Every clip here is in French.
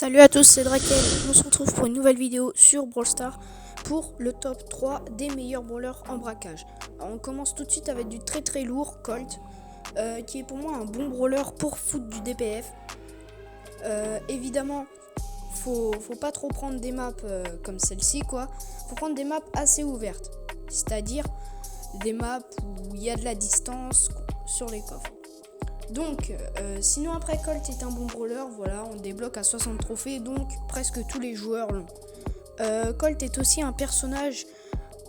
Salut à tous, c'est Drakel. On se retrouve pour une nouvelle vidéo sur Brawl Stars pour le top 3 des meilleurs brawlers en braquage. Alors, on commence tout de suite avec du très lourd, Colt, qui est pour moi un bon brawler pour foutre du DPF. Évidemment, faut pas trop prendre des maps comme celle-ci, quoi. Faut prendre des maps assez ouvertes, c'est-à-dire des maps où il y a de la distance sur les coffres. Donc, sinon après Colt est un bon brawler, voilà, on débloque à 60 trophées, donc presque tous les joueurs l'ont. Colt est aussi un personnage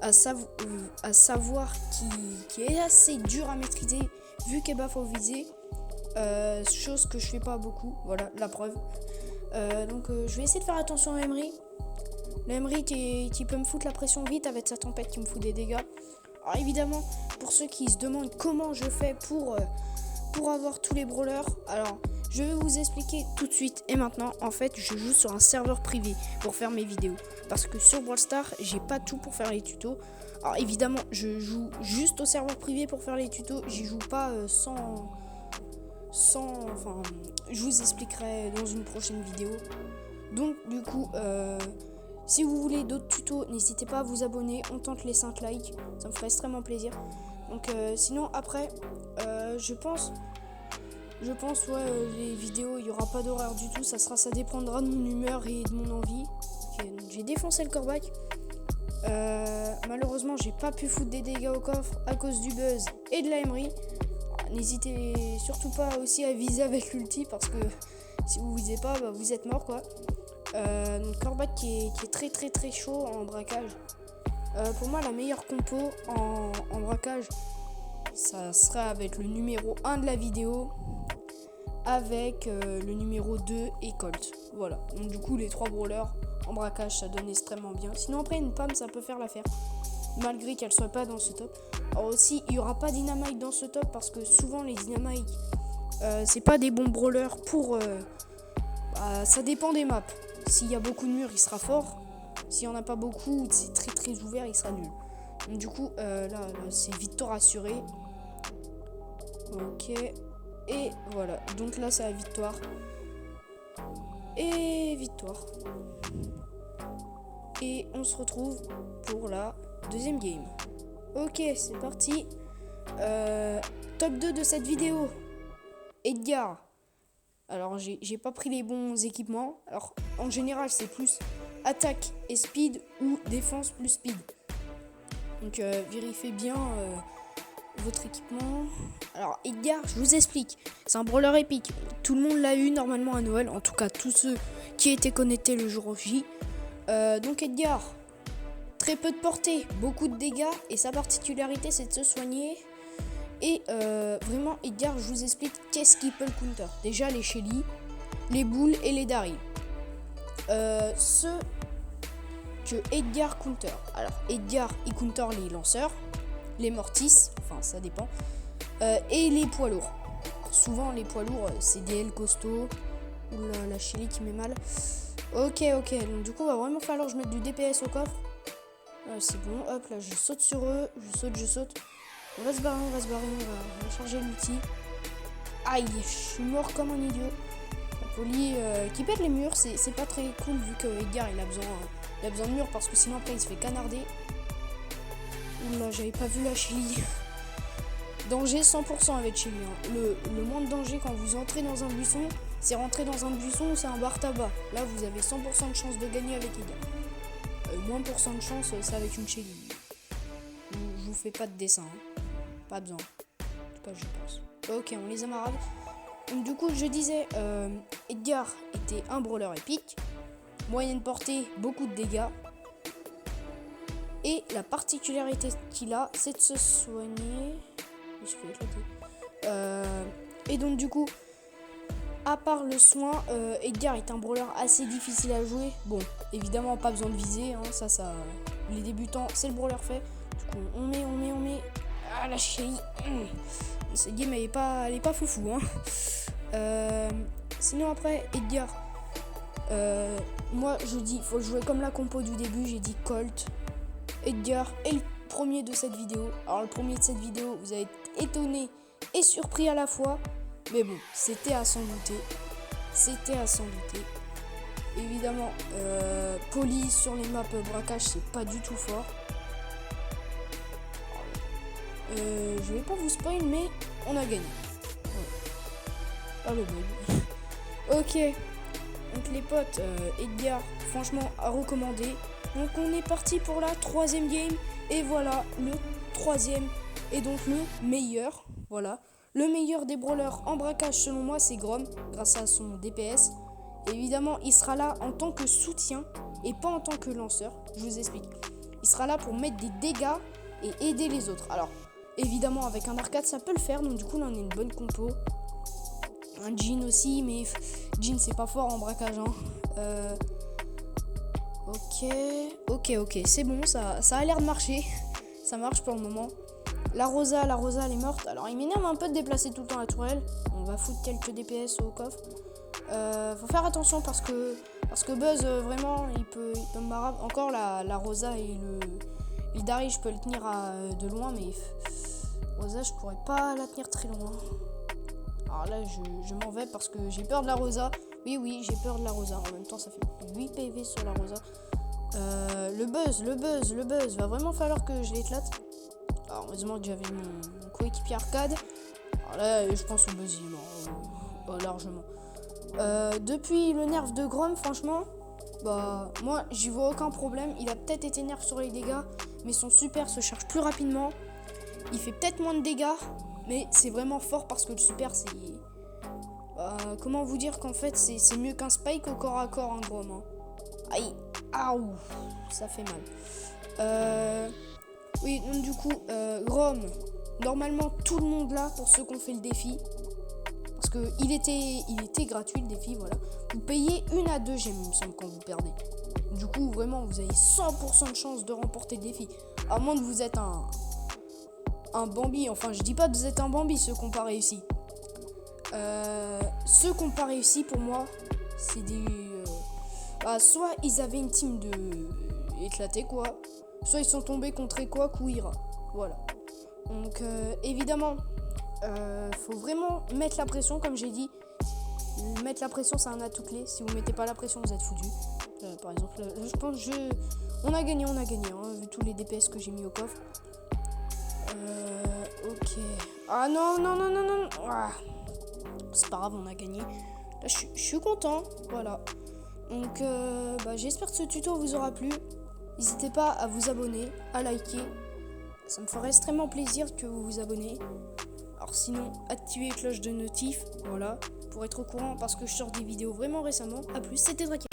à savoir qui est assez dur à maîtriser, vu qu'il est bas faut viser, chose que je fais pas beaucoup, voilà, la preuve. Donc je vais essayer de faire attention à Emery. L'Emery qui peut me foutre la pression vite avec sa tempête qui me fout des dégâts. Alors évidemment, pour ceux qui se demandent comment je fais pour avoir tous les brawlers, alors je vais vous expliquer tout de suite et maintenant. En fait, je joue sur un serveur privé pour faire mes vidéos, parce que sur Brawl Stars j'ai pas tout pour faire les tutos. Alors évidemment, je joue juste au serveur privé pour faire les tutos, j'y joue pas enfin, je vous expliquerai dans une prochaine vidéo. Donc du coup, si vous voulez d'autres tutos, n'hésitez pas à vous abonner, on tente les 5 likes, ça me ferait extrêmement plaisir. Donc sinon après, je pense les vidéos, il n'y aura pas d'horaire du tout, ça dépendra de mon humeur et de mon envie. Okay, donc j'ai défoncé le corbac. Malheureusement j'ai pas pu foutre des dégâts au coffre à cause du buzz et de la Emery. N'hésitez surtout pas aussi à viser avec l'ulti, parce que si vous visez pas, bah, vous êtes mort, quoi. Donc corbac qui est très chaud en braquage. Pour moi la meilleure compo en braquage, ça sera avec le numéro 1 de la vidéo, avec le numéro 2 et Colt. Voilà, donc du coup les 3 brawlers en braquage ça donne extrêmement bien. Sinon après une Pam ça peut faire l'affaire, malgré qu'elle soit pas dans ce top. Alors aussi il y aura pas Dynamite dans ce top, parce que souvent les Dynamite c'est pas des bons brawlers pour ça dépend des maps. S'il y a beaucoup de murs il sera fort, s'il y en a pas beaucoup, c'est très ouvert, il sera nul. Donc du coup là c'est victoire assurée. Ok, et voilà, donc là c'est la victoire. Et victoire. Et on se retrouve pour la deuxième game. Ok, c'est parti. Top 2 de cette vidéo. Edgar. Alors j'ai pas pris les bons équipements. Alors en général c'est plus attaque et speed ou défense plus speed. Donc vérifiez bien votre équipement. Alors Edgar, je vous explique, c'est un brawler épique. Tout le monde l'a eu normalement à Noël, en tout cas tous ceux qui étaient connectés le jour J. Donc Edgar, très peu de portée, beaucoup de dégâts, et sa particularité c'est de se soigner. Et vraiment Edgar, je vous explique qu'est-ce qui peut le counter. Déjà les Shelly, les boules et les Daryl. Ceux que Edgar counter. Alors Edgar il counter les lanceurs, les mortis, enfin ça dépend, et les poids lourds. Souvent les poids lourds c'est des L costauds. Oula, la Shelly qui met mal. Ok, donc du coup va vraiment falloir que je mette du DPS au coffre. C'est bon, hop là je saute sur eux, je saute. On va se barrer, on va charger l'outil. Aïe, je suis mort comme un idiot. La Poli qui pète les murs, c'est pas très cool, vu que Edgar il a besoin de murs, parce que sinon après il se fait canarder. Oula, j'avais pas vu la Shelly. Danger 100% avec Shelly. Hein. Le moins de danger quand vous entrez dans un buisson, c'est rentrer dans un buisson ou c'est un bar tabac. Là vous avez 100% de chance de gagner avec Edgar. Moins pour cent de chance c'est avec une Shelly. Je vous fais pas de dessin. Hein. Pas besoin. En tout cas je pense. Ok, on les amarrade. Donc du coup je disais, Edgar était un brawler épique. Moyenne portée, beaucoup de dégâts. Et la particularité qu'il a, c'est de se soigner. Il se fait éclater. Et donc du coup, à part le soin, Edgar est un brawler assez difficile à jouer. Bon, évidemment pas besoin de viser, hein, ça les débutants, c'est le brawler fait. Du coup on met. Ah la Shelly. Cette game elle est pas foufou, hein. Sinon après Edgar, moi je dis faut jouer comme la compo du début. J'ai dit Colt, Edgar et le premier de cette vidéo. Alors le premier de cette vidéo, vous allez être étonné et surpris à la fois. Mais bon, c'était à s'en douter. Évidemment, police sur les maps braquage, c'est pas du tout fort. Je vais pas vous spoil, mais on a gagné. Ah le bug. Ok. Donc les potes, Edgar, franchement à recommander. Donc on est parti pour la 3e game. Et voilà, le 3e est donc le meilleur. Voilà. Le meilleur des brawlers en braquage selon moi c'est Grom, grâce à son DPS. Et évidemment il sera là en tant que soutien et pas en tant que lanceur. Je vous explique. Il sera là pour mettre des dégâts et aider les autres. Alors évidemment avec un arcade ça peut le faire. Donc du coup là on a une bonne compo. Un Jean aussi, mais Jean c'est pas fort en braquage hein. Ok, c'est bon, ça a l'air de marcher. Ça marche pour le moment. La Rosa elle est morte. Alors il m'énerve un peu de déplacer tout le temps la tourelle. On va foutre quelques DPS au coffre. Faut faire attention parce que Buzz vraiment il peut me barrer. Encore la Rosa et le Dari je peux le tenir de loin, mais Rosa je pourrais pas la tenir très loin. Alors là je m'en vais parce que j'ai peur de la Rosa. Oui, j'ai peur de la Rosa. En même temps, ça fait 8 PV sur la Rosa. Le buzz. Va vraiment falloir que je l'éclate. Alors, heureusement que j'avais mon coéquipier arcade. Alors là, je pense au buzz, il est mort. Largement. Depuis le nerf de Grom, franchement, bah, moi, j'y vois aucun problème. Il a peut-être été nerf sur les dégâts, mais son super se charge plus rapidement. Il fait peut-être moins de dégâts, mais c'est vraiment fort parce que le super, c'est... comment vous dire qu'en fait c'est mieux qu'un spike au corps à corps en Grom hein. Aïe, aouh, ça fait mal. Oui, donc du coup Grom, normalement tout le monde là pour ceux qui ont fait le défi, parce que il était gratuit le défi, voilà. Vous payez 1 à 2 gemmes il me semble quand vous perdez. Du coup vraiment vous avez 100% de chance de remporter le défi, à moins que vous êtes un Bambi. Enfin je dis pas que vous êtes un Bambi ceux qui n'ont pas réussi. Ceux qui n'ont pas réussi pour moi c'est des soit ils avaient une team de éclatés quoi, soit ils sont tombés contre Equac ou Ira, voilà. Donc évidemment faut vraiment mettre la pression comme j'ai dit. Mettre la pression c'est un atout clé. Si vous mettez pas la pression vous êtes foutu. Par exemple je pense on a gagné hein, vu tous les DPS que j'ai mis au coffre. Ok. Ah non. Ah. C'est pas grave, on a gagné. Là, je suis content. Voilà. Donc, j'espère que ce tuto vous aura plu. N'hésitez pas à vous abonner, à liker. Ça me ferait extrêmement plaisir que vous vous abonnez. Alors sinon, activez la cloche de notif. Voilà. Pour être au courant parce que je sors des vidéos vraiment récemment. A plus, c'était Drake.